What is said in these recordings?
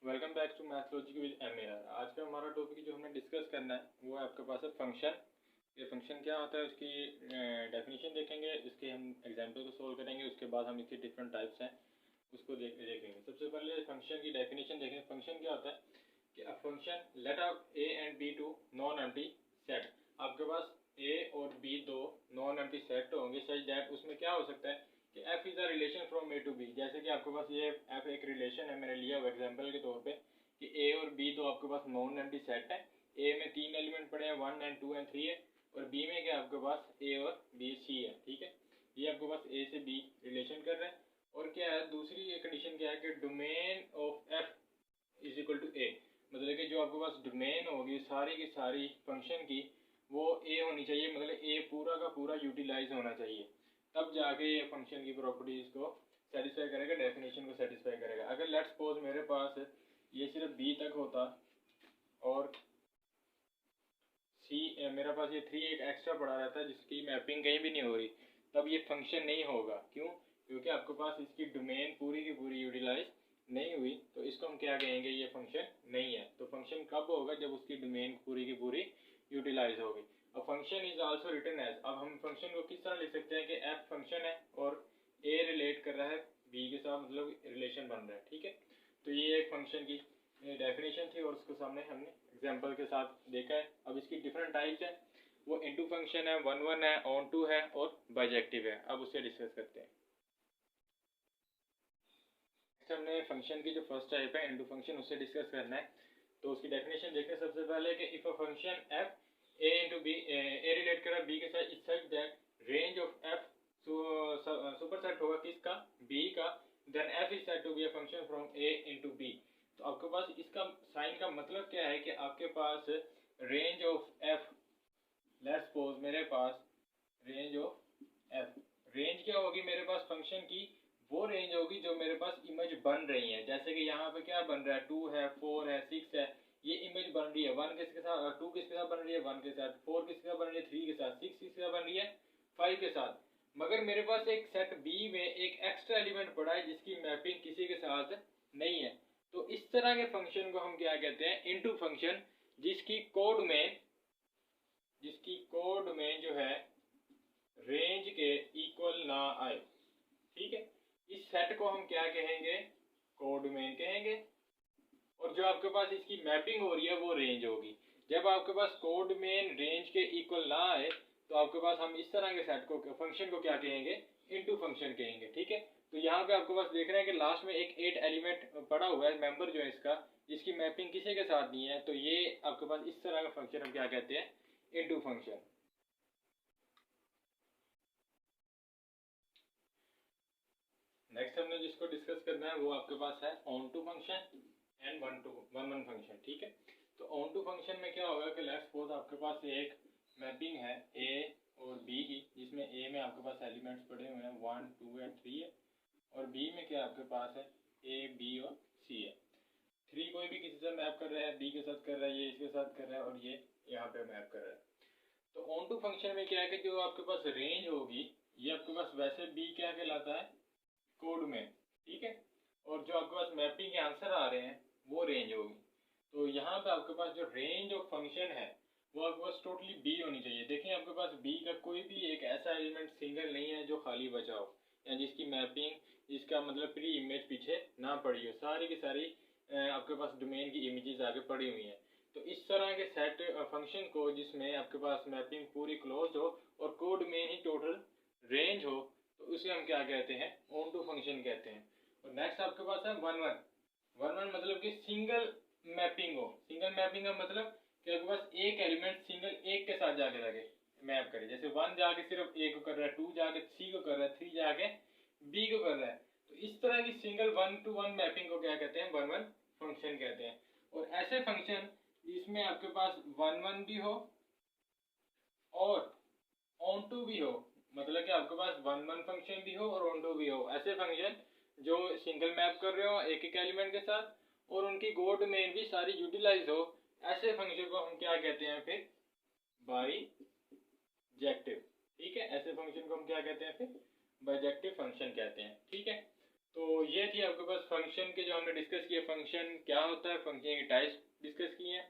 Welcome back to Mathlogic with MAR. आज का हमारा टॉपिक जो हमें डिस्कस करना है वो आपके पास है फंक्शन। ये फंक्शन क्या होता है उसकी डेफिनेशन देखेंगे, इसके हम एग्जांपल को सोल्व करेंगे, उसके बाद हम इसके डिफरेंट टाइप्स हैं उसको देखेंगे। सबसे पहले फंक्शन की डेफिनेशन देखेंगे। फंक्शन क्या होता है कि a function let out A and be two non empty set. आपके पास ए और बी दो नॉन एम्प्टी सेट होंगे सच दैट उसमें क्या हो सकता है कि f is a relation from A to B. जैसे कि आपके पास ये f एक रिलेशन है, मैंने लिया हुआ एग्जांपल के तौर पे कि a और b तो आपके पास नॉन एम्प्टी सेट है। a में 3 एलिमेंट पड़े हैं 1 एंड 2 एंड 3 है, और b में क्या आपके पास a और b c है। ठीक है, ये आपके पास a से b रिलेशन कर रहे हैं। और क्या है दूसरी कंडीशन क्या है कि domain of f is equal to a, मतलब कि जो आपके पास डोमेन होगी सारी की सारी फंक्शन की वो a होनी चाहिए, मतलब a पूरा का पूरा यूटिलाइज होना चाहिए, तब जाके ये फंक्शन की प्रॉपर्टीज को सेटिस्फाई करेगा, डेफिनेशन को सेटिस्फाई करेगा। अगर लेट्स सपोज मेरे पास ये सिर्फ b तक होता और c मेरे पास ये 3 एक एक्स्ट्रा पड़ा रहता है जिसकी मैपिंग कहीं भी नहीं हो रही, तब ये फंक्शन नहीं होगा। क्यों? क्योंकि आपके पास इसकी डोमेन पूरी की पूरी यूटिलाइज नहीं हुई, तो इसको हम क्या कहेंगे, ये फंक्शन नहीं है। तो फंक्शन कब होगा? जब उसकी डोमेन पूरी की पूरी यूटिलाइज होगी। अब function is also written as, अब हम फंक्शन को किस तरह लिख सकते हैं कि f फंक्शन है और a रिलेट कर रहा है b के साथ, मतलब रिलेशन बन रहा है। ठीक है, तो ये एक फंक्शन की डेफिनेशन थी और उसको सामने हमने एग्जांपल के साथ देखा है। अब इसकी डिफरेंट टाइप्स है, वो इनटू फंक्शन है, वन वन है, ऑन टू है और बाइजेक्टिव है। अब उसे डिस्कस करते हैं। हमने फंक्शन की जो फर्स्ट टाइप है इनटू फंक्शन, उससे डिस्कस करना है। तो उसकी डेफिनेशन देखें सबसे पहले कि if a function f a into B, A relate कर रहा है b के साथ, is such that range of f superset होगा किसका? b का, then f is said to be a function from a into b। तो आपके पास इसका साइन का मतलब क्या है कि आपके पास range of f, let's suppose मेरे पास रेंज ऑफ f, रेंज क्या होगी मेरे पास फंक्शन की? वो रेंज होगी जो मेरे पास इमेज बन रही है। जैसे कि यहाँ पे क्या बन रहा है, 2 है, 4 है, 6 है, ये इमेज बन रही है। 1 किसके साथ, 2 किसके साथ बन रही है? 1 के साथ। 4 किसके साथ बन रही है? 3 के साथ। 6 किसके साथ बन रही है? 5 के साथ। मगर मेरे पास एक सेट B में एक एक्स्ट्रा एलिमेंट पड़ा है जिसकी मैपिंग किसी के साथ नहीं है। तो इस तरह के फंक्शन को हम क्या कहते हैं? इनटू फंक्शन, जिसकी कोड में जो है रेंज के इक्वल ना आए। ठीक है, इस सेट को हम क्या कहेंगे? कोडोमेन कहेंगे। और जो आपके पास इसकी मैपिंग हो रही है वो रेंज होगी। जब आपके पास कोडोमेन रेंज के इक्वल ना आए तो आपके पास हम इस तरह के सेट को, फंक्शन को क्या कहेंगे? इनटू फंक्शन कहेंगे। ठीक है, तो यहाँ पे आपके पास देख रहे हैं कि लास्ट में एक 8 एलिमेंट पड़ा हुआ है, मेंबर जो है इसका, जिसकी मैपिंग किसी के साथ नहीं है। तो ये आपके पास इस तरह का फंक्शन हम क्या कहते हैं? Into function. नेक्स्ट हमने जिसको डिस्कस करना है वो आपके पास है onto function and one one function. ठीक है, तो ऑन टू फंक्शन में क्या होगा कि लेट्स सपोज आपके पास एक मैपिंग है a और b की, जिसमें a में आपके पास एलिमेंट्स पड़े हुए हैं 1 2 एंड 3 है, और b में क्या आपके पास है a b और c है। 3 कोई भी किसी से मैप कर रहा है, b के साथ कर रहा है, ये इसके साथ कर रहा है, और ये यहाँ पे मैप कर रहा है। तो ऑन टू फंक्शन में क्या है कि जो आपके पास रेंज होगी, ये आपके पास वैसे b क्या कहलाता है? कोड में। ठीक है, और जो आपके पास मैपिंग के आंसर आ रहे हैं वो रेंज होगी। तो यहाँ पे आपके पास जो रेंज ऑफ फंक्शन है वो आपके पास टोटली b होनी चाहिए। देखिए आपके पास b का कोई भी एक ऐसा एलिमेंट सिंगल नहीं है जो खाली बचा हो, या जिसकी मैपिंग, जिसका मतलब प्री इमेज पीछे ना पड़ी हो, सारी की सारी आपके पास डोमेन की इमेजेस आगे पड़ी हुई हैं। तो इस तरह के सेट फंक्शन को जिसमें आपके पास मैपिंग पूरी क्लोज हो और कोड में ही टोटल रेंज हो, तो उसे हम क्या कहते हैं? ऑन टू फंक्शन कहते हैं। और नेक्स्ट आपके पास है वन वन। वन वन मतलब कि सिंगल मैपिंग हो। सिंगल मैपिंग का मतलब कि आपके पास एक एलिमेंट सिंगल एक के साथ जाके लगे मैप करे। जैसे 1 जाके सिर्फ a को कर रहा है, 2 जाके c को कर रहा है, 3 जाके b को कर रहा है। तो इस तरह की सिंगल 1 to 1 मैपिंग को क्या कहते हैं? वन वन फंक्शन कहते हैं। और ऐसे फंक्शन जिसमें आपके पास वन वन भी हो और ऑन टू भी हो, मतलब कि आपके पास वन वन फंक्शन भी हो और ऑन टू भी हो, ऐसे फंक्शन जो सिंगल मैप कर रहे हो एक एक एलिमेंट के साथ और उनकी कोड में भी सारी यूटिलाइज हो, ऐसे फंक्शन को हम क्या कहते हैं? फिर बाइजेक्टिव। ठीक है, ऐसे फंक्शन को हम क्या कहते हैं? फिर बाइजेक्टिव फंक्शन कहते हैं। ठीक है, तो ये थी आपके पास फंक्शन के जो हमने डिस्कस किए, फंक्शन क्या होता है, फंक्शन की टाइप्स डिस्कस किए हैं,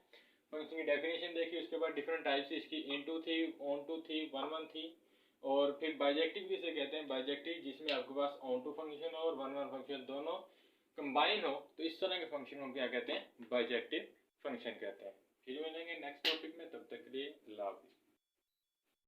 फंक्शन की डेफिनेशन देखी, उसके बाद डिफरेंट टाइप्स इसकी इनटू थी, ऑन टू थी, वन वन थी, और फिर बाइजेक्टिव किसे कहते हैं, बाइजेक्टिव जिसमें आपके पास ऑन टू फंक्शन और वन वन फंक्शन दोनों कंबाइन हो, तो इस तरह के फंक्शन को क्या कहते हैं, बाइजेक्टिव फंक्शन कहते हैं। फिर मिलेंगे नेक्स्ट टॉपिक में, तब तक के लिए अल्लाह हाफिज़।